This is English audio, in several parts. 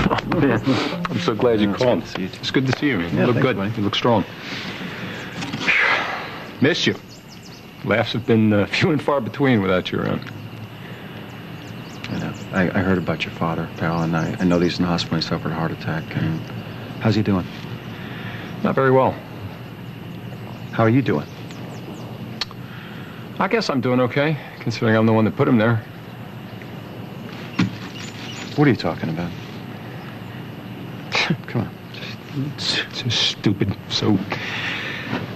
Man, I'm so glad you called. It's good to see you, man. You look good. Buddy. You look strong. Missed you. Laughs have been few and far between without you around. I know. I heard about your father, pal, and I know he's in the hospital. He suffered a heart attack. And how's he doing? Not very well. How are you doing? I guess I'm doing okay, considering I'm the one that put him there. What are you talking about? Come on. It's just stupid. So,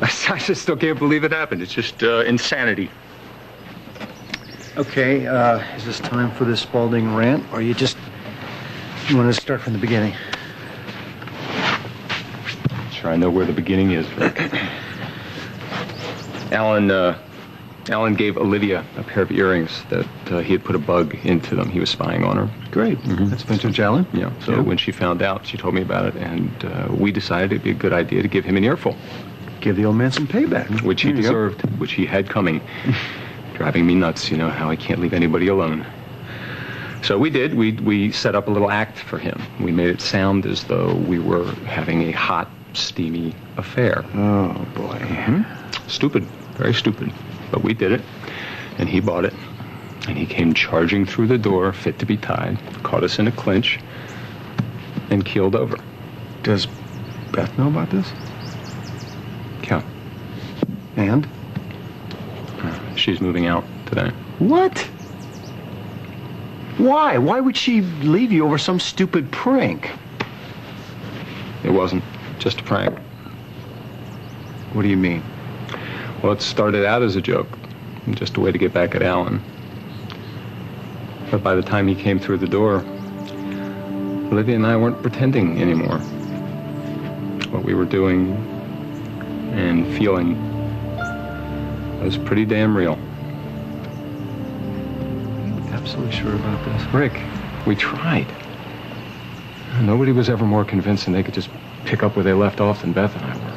I just still can't believe it happened. It's just insanity. Okay, is this time for this Spaulding rant, or you want to start from the beginning? Sure, I know where the beginning is, Rick. Alan gave Olivia a pair of earrings that he had put a bug into them. He was spying on her. Great. Mm-hmm. That's vintage Alan. Yeah. So when she found out, she told me about it, and we decided it'd be a good idea to give him an earful. Give the old man some payback. Which he deserved, which he had coming. Driving me nuts, you know, how I can't leave anybody alone. So we did. We set up a little act for him. We made it sound as though we were having a hot, steamy affair. Oh, boy. Mm-hmm. Stupid. Very stupid. But we did it, and he bought it, and he came charging through the door, fit to be tied, caught us in a clinch, and keeled over. Does Beth know about this? Yeah. And? She's moving out today. What? Why? Why would she leave you over some stupid prank? It wasn't just a prank. What do you mean? Well, it started out as a joke, just a way to get back at Alan. But by the time he came through the door, Olivia and I weren't pretending anymore. What we were doing and feeling was pretty damn real. Absolutely sure about this? Rick, we tried. Nobody was ever more convincing they could just pick up where they left off than Beth and I were.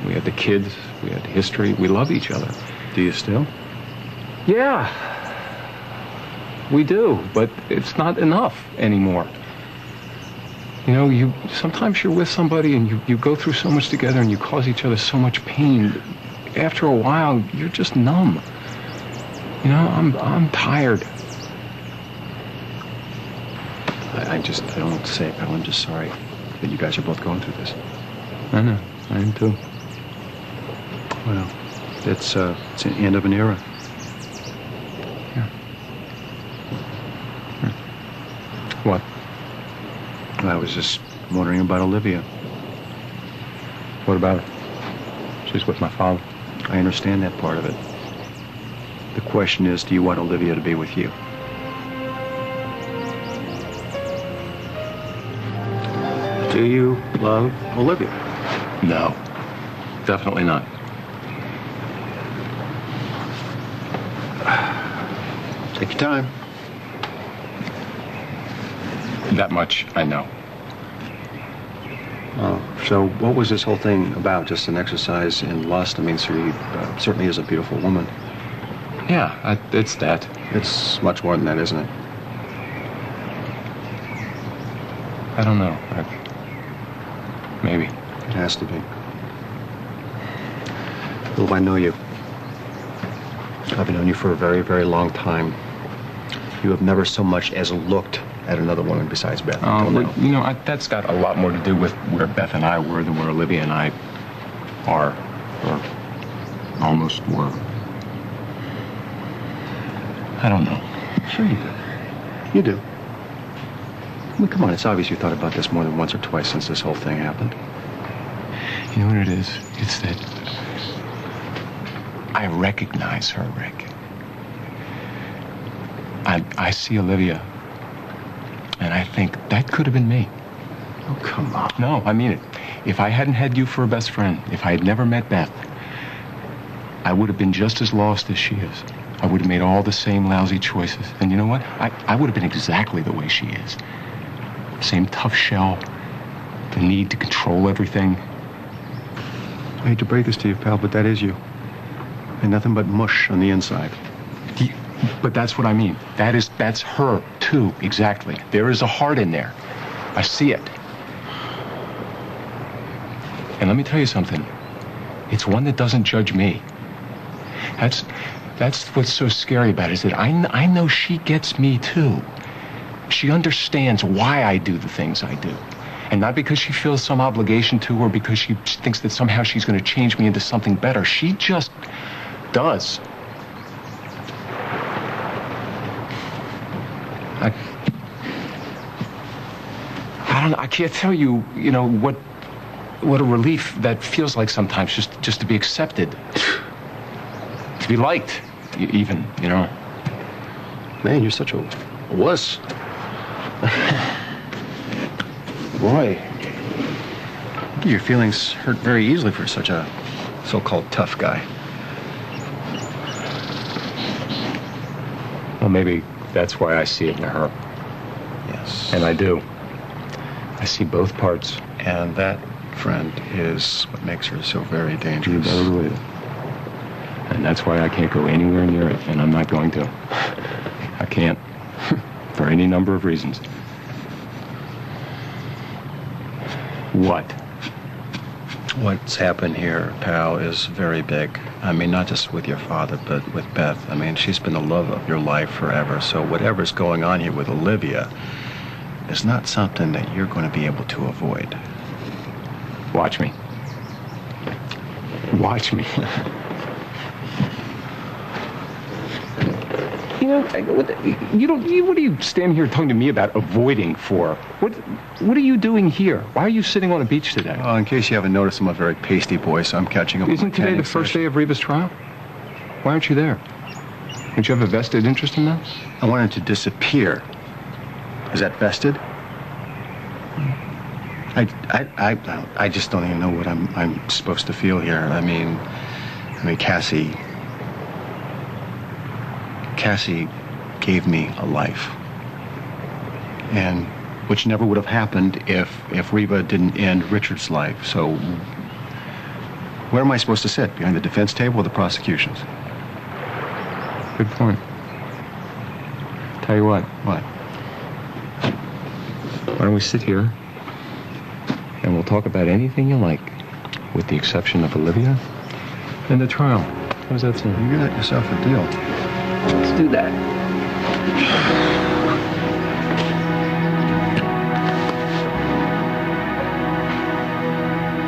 We had the kids, we had history, we love each other. Do you still? Yeah, we do, but it's not enough anymore. You know, sometimes you're with somebody and you go through so much together and you cause each other so much pain. After a while, you're just numb. You know, I'm tired. I don't know what to say, pal. I'm just sorry that you guys are both going through this. I know. I am too. Well, it's the end of an era. Yeah. What? I was just wondering about Olivia. What about her? She's with my father. I understand that part of it. The question is, do you want Olivia to be with you? Do you love Olivia? No. Definitely not. Take your time. That much I know. Oh, so what was this whole thing about? Just an exercise in lust? I mean, she certainly is a beautiful woman. Yeah, it's that. It's much more than that, isn't it? I don't know. Maybe. It has to be. Well, I know you. I've known you for a very, very long time. You have never so much as looked at another woman besides Beth. You know, that's got a lot more to do with where Beth and I were than where Olivia and I are, or almost were. I don't know. Sure you do. You do. I mean, come on, it's obvious you thought about this more than once or twice since this whole thing happened. You know what it is? It's that I recognize her, Rick. I see Olivia, and I think that could have been me. Oh, come on. No, I mean it. If I hadn't had you for a best friend, if I had never met Beth, I would have been just as lost as she is. I would have made all the same lousy choices. And you know what? I would have been exactly the way she is. Same tough shell, the need to control everything. I hate to break this to you, pal, but that is you. And nothing but mush on the inside. But that's what I mean. That's her, too, exactly. There is a heart in there. I see it. And let me tell you something. It's one that doesn't judge me. That's what's so scary about it, is that I know she gets me too. She understands why I do the things I do. And not because she feels some obligation to, or because she thinks that somehow she's going to change me into something better. She just does. I don't know. I can't tell you, you know, what a relief that feels like sometimes, just to be accepted, to be liked, even, you know. Man, you're such a wuss. Boy, your feelings hurt very easily for such a so-called tough guy. Well, maybe that's why I see it in her. Yes. And I do. I see both parts. And that, friend, is what makes her so very dangerous. You better believe it. And that's why I can't go anywhere near it, and I'm not going to. I can't. For any number of reasons. What? What's happened here, pal, is very big. I mean, not just with your father, but with Beth. I mean, she's been the love of your life forever. So whatever's going on here with Olivia is not something that you're going to be able to avoid. Watch me. Watch me. You know, what are you standing here talking to me about avoiding for? What are you doing here? Why are you sitting on a beach today? Well, in case you haven't noticed, I'm a very pasty boy, so I'm catching up. Isn't today the first day of Reva's trial? Why aren't you there? Don't you have a vested interest in that? I wanted to disappear. Is that vested? I just don't even know what I'm supposed to feel here. I mean, Cassie gave me a life, and which never would have happened if Reva didn't end Richard's life. So where am I supposed to sit? Behind the defense table or the prosecution's? Good point. Tell you what. What? Why don't we sit here and we'll talk about anything you like, with the exception of Olivia and the trial. How's that sound? You got yourself a deal. Let's do that.